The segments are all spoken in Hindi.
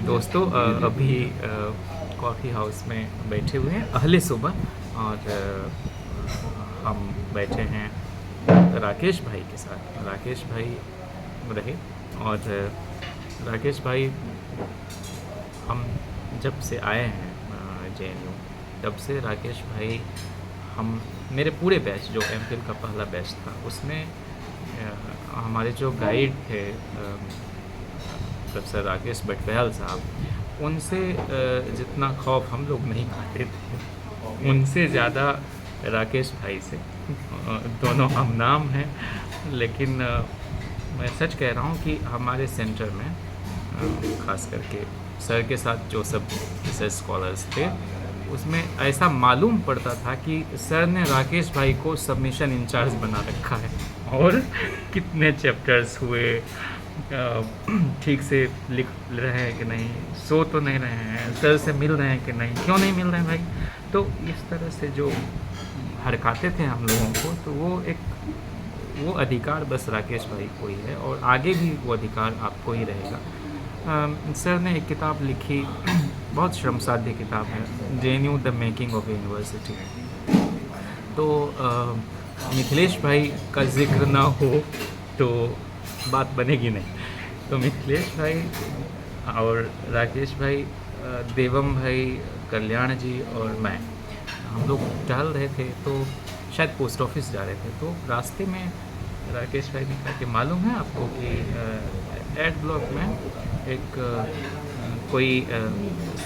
दोस्तों अभी कॉफ़ी हाउस में बैठे हुए हैं अहले सुबह और हम बैठे हैं राकेश भाई के साथ। राकेश भाई रहे और राकेश भाई हम जब से आए हैं JNU तब से राकेश भाई हम मेरे पूरे बैच जो एमफिल का पहला बैच था उसमें हमारे जो गाइड थे प्रोफेसर राकेश बटवैल साहब, उनसे जितना खौफ हम लोग नहीं खाते थे उनसे ज़्यादा राकेश भाई से। दोनों हम नाम हैं, लेकिन मैं सच कह रहा हूँ कि हमारे सेंटर में ख़ास करके सर के साथ जो सब रिसर्च स्कॉलर्स थे उसमें ऐसा मालूम पड़ता था कि सर ने राकेश भाई को सबमिशन इंचार्ज बना रखा है। और कितने चैप्टर्स हुए, ठीक से लिख रहे हैं कि नहीं, सो तो नहीं रहे हैं, सर से मिल रहे हैं कि नहीं, क्यों नहीं मिल रहे हैं भाई। तो इस तरह से जो हरकाते थे हम लोगों को, तो वो अधिकार बस राकेश भाई को ही है और आगे भी वो अधिकार आपको ही रहेगा। सर ने एक किताब लिखी, बहुत श्रमसाध्य किताब है, JNU the making of university. तो मिथिलेश भाई का जिक्र ना हो तो बात बनेगी नहीं। तो मिथिलेश भाई और राकेश भाई, देवम भाई, कल्याण जी और मैं, हम लोग टहल रहे थे तो शायद पोस्ट ऑफिस जा रहे थे। तो रास्ते में राकेश भाई ने कहा कि मालूम है आपको कि एड ब्लॉक में एक कोई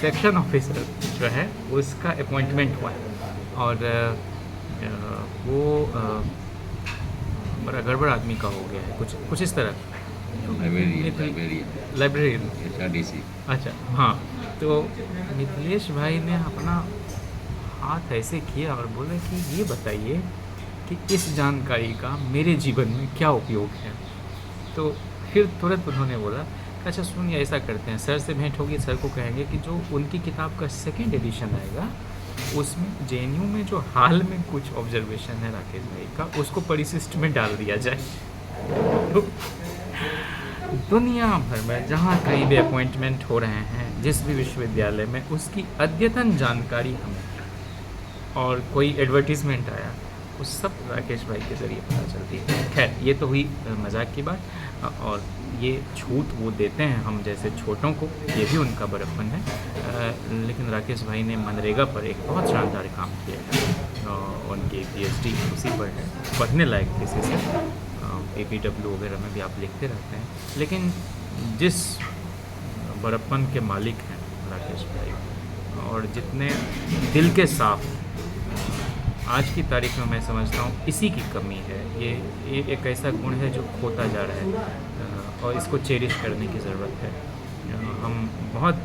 सेक्शन ऑफिसर जो है उसका अपॉइंटमेंट हुआ है और वो बड़ा गड़बड़ आदमी का हो गया है, कुछ इस तरह। लाइब्रेरियन। अच्छा, हाँ। तो मिथिलेश भाई ने अपना हाथ ऐसे किया और बोले कि ये बताइए कि इस जानकारी का मेरे जीवन में क्या उपयोग है। तो फिर तुरंत उन्होंने बोला, अच्छा सुनिए, ऐसा करते हैं, सर से भेंट होगी, सर को कहेंगे कि जो उनकी किताब का सेकेंड एडिशन आएगा उसमें JNU में जो हाल में कुछ ऑब्जर्वेशन है राकेश भाई का, उसको परिशिष्ट में डाल दिया जाए। तो दुनिया भर में जहाँ कहीं भी अपॉइंटमेंट हो रहे हैं, जिस भी विश्वविद्यालय में, उसकी अद्यतन जानकारी हमें, और कोई एडवर्टीज़मेंट आया, उस सब राकेश भाई के ज़रिए पता चलती है। खैर, ये तो हुई मजाक की बात, और ये छूट वो देते हैं हम जैसे छोटों को, ये भी उनका बड़प्पन है। लेकिन राकेश भाई ने मनरेगा पर एक बहुत शानदार काम किया है। उनकी PhD उसी पर है, पढ़ने लायक किसी से। APW वगैरह में भी आप लिखते रहते हैं, लेकिन जिस बड़प्पन के मालिक हैं राकेश भाई, और जितने दिल के साफ, आज की तारीख में मैं समझता हूँ इसी की कमी है। ये एक ऐसा गुण है जो खोता जा रहा है और इसको चेरिश करने की ज़रूरत है। हम बहुत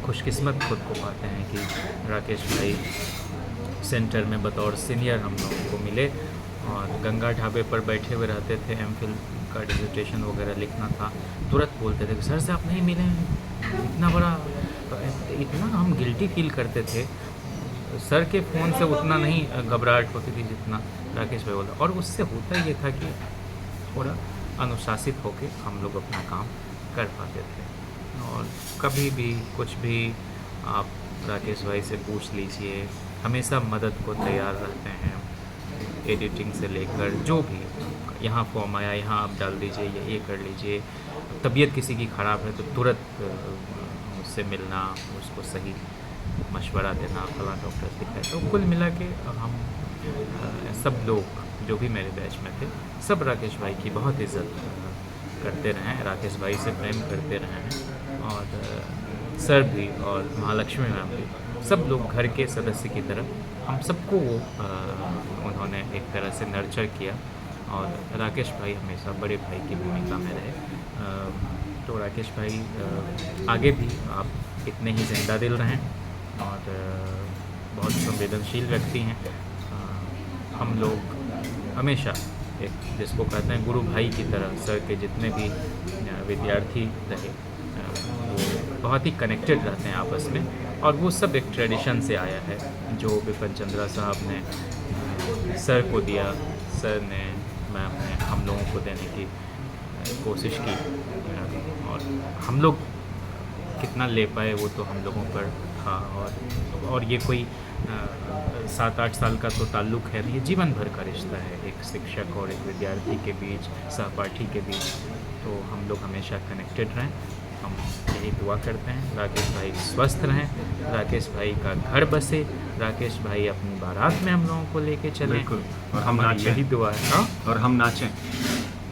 खुशकिस्मत खुद को पाते हैं कि राकेश भाई सेंटर में बतौर सीनियर हम लोगों को मिले और गंगा ढाबे पर बैठे हुए रहते थे। MPhil का डिसर्टेशन वगैरह लिखना था, तुरंत बोलते थे कि सर से आप नहीं मिले हैं, इतना बड़ा। तो इतना हम गिल्टी फील करते थे, सर के फ़ोन से उतना नहीं घबराहट होती थी जितना राकेश भाई बोला। और उससे होता ये था कि थोड़ा अनुशासित होकर हम लोग अपना काम कर पाते थे। और कभी भी कुछ भी आप राकेश भाई से पूछ लीजिए, हमेशा मदद को तैयार रहते हैं। एडिटिंग से लेकर जो भी, यहाँ फॉर्म आया, यहाँ आप डाल दीजिए, या ये कर लीजिए। तबीयत किसी की ख़राब है तो तुरंत उससे मिलना, उसको सही मशवरा देना, फला डॉक्टर दिखाए। तो कुल मिला के हम सब लोग जो भी मेरे बैच में थे, सब राकेश भाई की बहुत इज़्ज़त करते रहे हैं, राकेश भाई से प्रेम करते रहे हैं। और सर भी और महालक्ष्मी मैम भी, सब लोग घर के सदस्य की तरह हम सबको वो उन्होंने एक तरह से नर्चर किया। और राकेश भाई हमेशा बड़े भाई की भूमिका में रहे। तो राकेश भाई आगे भी आप इतने ही जिंदा दिल रहें और बहुत संवेदनशील व्यक्ति हैं। हम लोग हमेशा एक, जिसको कहते हैं गुरु भाई की तरह, सर के जितने भी विद्यार्थी रहे वो बहुत ही कनेक्टेड रहते हैं आपस में। और वो सब एक ट्रेडिशन से आया है जो विपिन चंद्रा साहब ने सर को दिया, सर ने मैम ने हम लोगों को देने की कोशिश की। और हम लोग कितना ले पाए वो तो हम लोगों पर था। और ये कोई 7-8 साल का तो ताल्लुक़ है, ये जीवन भर का रिश्ता है एक शिक्षक और एक विद्यार्थी के बीच, सहपाठी के बीच। तो हम लोग हमेशा कनेक्टेड रहें, हम यही दुआ करते हैं। राकेश भाई स्वस्थ रहें, राकेश भाई का घर बसे, राकेश भाई अपनी बारात में हम लोगों को लेके चलें। बिल्कुल, और हम हमारी नाचें। यही दुआ है। हाँ? और हम नाचें।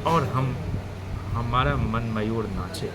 और हमारा मन मयूर नाचे।